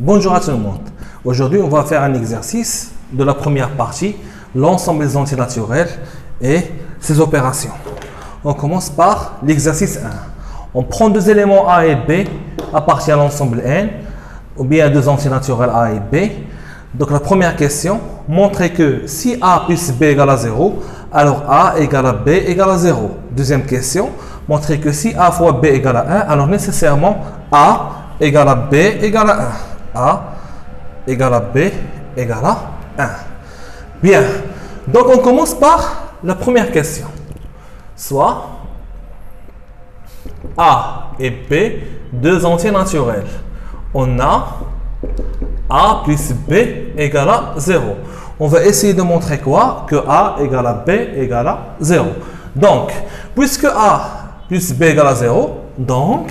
Bonjour à tout le monde. Aujourd'hui, on va faire un exercice de la première partie, l'ensemble des entiers naturels et ses opérations. On commence par l'exercice 1. On prend deux éléments A et B appartiennent à l'ensemble N, ou bien deux entiers naturels A et B. Donc la première question, montrer que si A plus B égale à 0, alors A égale à B égale à 0. Deuxième question, montrer que si A fois B égale à 1, alors nécessairement A égale à B égale à 1. A égale à B égale à 1. Bien, donc on commence par la première question. Soit A et B, deux entiers naturels. On a A plus B égale à 0. On va essayer de montrer quoi? Que A égale à B égale à 0. Donc, puisque A plus B égale à 0, donc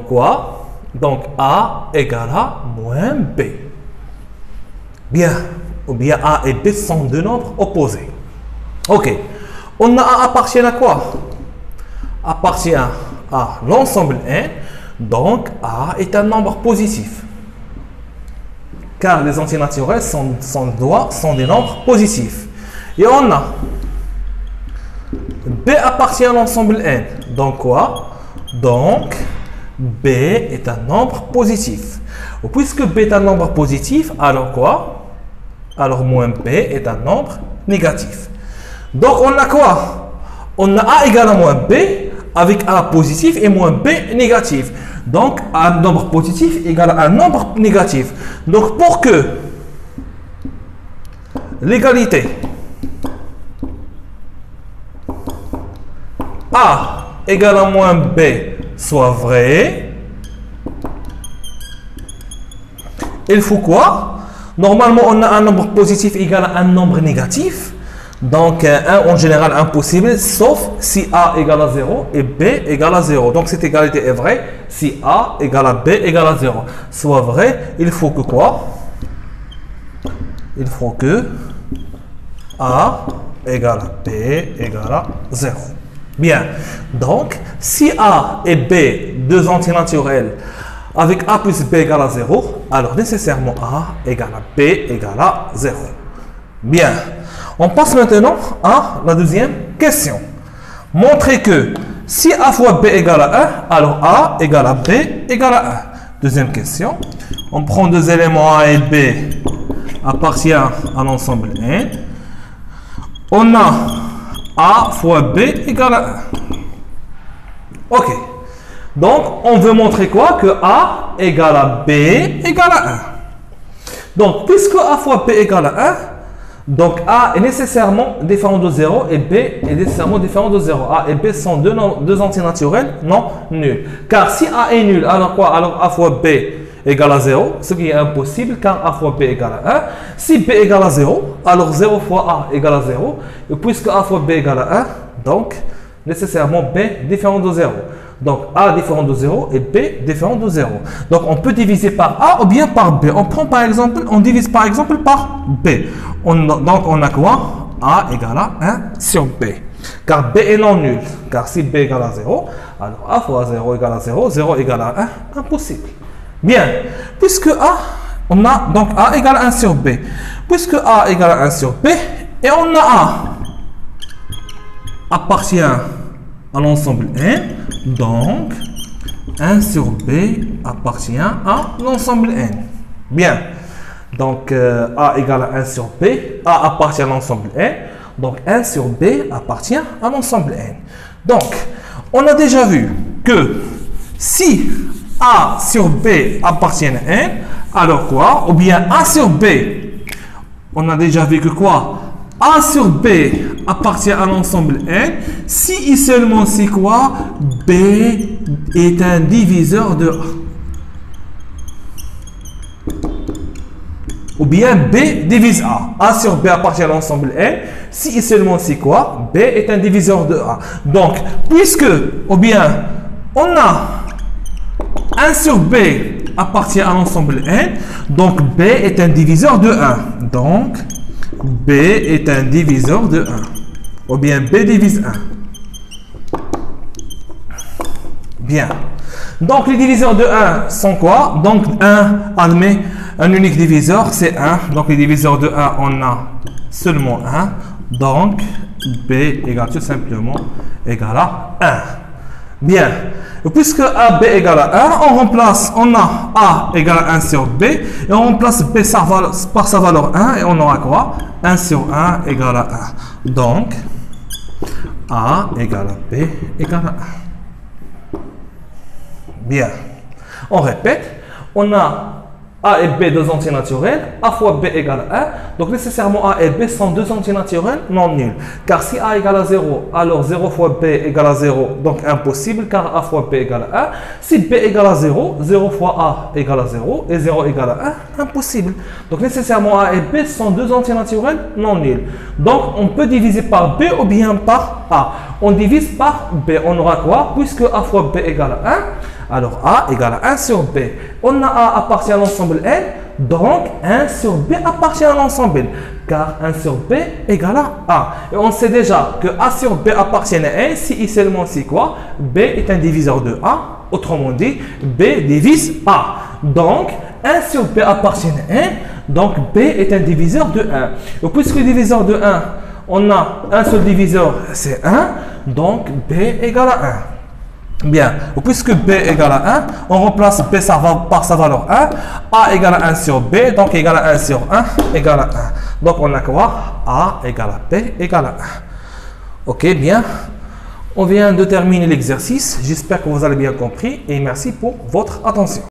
quoi? Donc A égale à moins B. Bien, ou bien A et B sont deux nombres opposés. Ok, on a A appartient à quoi? Appartient à l'ensemble N, donc A est un nombre positif. Car les entiers naturels sont des nombres positifs. Et on a B appartient à l'ensemble N, donc quoi? Donc B est un nombre positif. Puisque B est un nombre positif, alors quoi? Alors moins B est un nombre négatif. Donc on a quoi? On a A égale à moins B avec A positif et moins B négatif. Donc un nombre positif égale à un nombre négatif. Donc pour que l'égalité A égale à moins B soit vraie, il faut quoi? Normalement, on a un nombre positif égal à un nombre négatif. Donc, en général, impossible, sauf si A égale à 0 et B égale à 0. Donc, cette égalité est vraie si A égale à B égale à 0. Soit vrai, il faut que quoi? Il faut que A égale à B égale à 0. Bien, donc, si A et B, deux entiers naturels, avec A plus B égale à 0, alors nécessairement A égale à B égale à 0. Bien, on passe maintenant à la deuxième question. Montrer que si A fois B égale à 1, alors A égale à B égale à 1. Deuxième question, on prend deux éléments A et B appartiennent à l'ensemble N. On a A fois B égale à 1. Ok. Donc, on veut montrer quoi? Que A égale à B égale à 1. Donc, puisque A fois B égale à 1, donc A est nécessairement différent de 0 et B est nécessairement différent de 0. A et B sont deux entiers naturels non nuls. Car si A est nul, alors quoi? Alors A fois B égale à 0, ce qui est impossible car A fois B égale à 1. Si B égale à 0, alors 0 fois A égale à 0. Et puisque A fois B égale à 1, donc nécessairement B différent de 0. Donc A différent de 0 et B différent de 0. Donc on peut diviser par A ou bien par B. On prend par exemple, on divise par exemple par B. Donc on a quoi? A égale à 1 sur B. Car B est non nul. Car si B égale à 0, alors A fois 0 égale à 0, 0 égale à 1, impossible. Bien, puisque A, on a donc A égale à 1 sur B. Puisque A égale à 1 sur B, et on a A appartient à l'ensemble N, donc 1 sur B appartient à l'ensemble N. Bien, donc A égale à 1 sur B, A appartient à l'ensemble N, donc 1 sur B appartient à l'ensemble N. Donc, on a déjà vu que si A sur B appartient à N, alors quoi? Ou bien A sur B, on a déjà vu que quoi? A sur B appartient à l'ensemble N, si et seulement si quoi? B est un diviseur de A. Ou bien B divise A. A sur B appartient à l'ensemble N, si et seulement si quoi? B est un diviseur de A. Donc, puisque, ou bien, on a 1 sur B appartient à l'ensemble N, donc B est un diviseur de 1. Donc, B est un diviseur de 1. Ou bien B divise 1. Bien. Donc, les diviseurs de 1 sont quoi? Donc, 1 admet un unique diviseur, c'est 1. Donc, les diviseurs de 1, on a seulement 1. Donc, B égale tout simplement égale à 1. Bien. Et puisque AB égale à 1, on remplace, on a A égale à 1 sur B, et on remplace B par sa valeur 1, et on aura quoi? 1 sur 1 égale à 1. Donc, A égale à B égale à 1. Bien. On répète. On a A et B deux entiers naturels. A fois B égale 1. Donc nécessairement A et B sont deux entiers naturels non nuls. Car si A égale à 0, alors 0 fois B égale à 0. Donc impossible car A fois B égale à 1. Si B égale à 0, 0 fois A égale à 0 et 0 égale à 1, impossible. Donc nécessairement A et B sont deux entiers naturels non nuls. Donc on peut diviser par B ou bien par A. On divise par B. On aura quoi? Puisque A fois B égale à 1. Alors A égale à 1 sur B. On a A appartient à l'ensemble N, donc 1 sur B appartient à l'ensemble N. Car 1 sur B égale à A. Et on sait déjà que A sur B appartient à N si et seulement si quoi? B est un diviseur de A. Autrement dit, B divise A. Donc 1 sur B appartient à N, donc B est un diviseur de 1. Et puisque le diviseur de 1, on a un seul diviseur, c'est 1, donc B égale à 1. Bien, puisque B égale à 1, on remplace B par sa valeur 1. A égale à 1 sur B, donc égale à 1 sur 1 égale à 1. Donc on a quoi? A égale à B égale à 1. Ok, bien. On vient de terminer l'exercice. J'espère que vous avez bien compris et merci pour votre attention.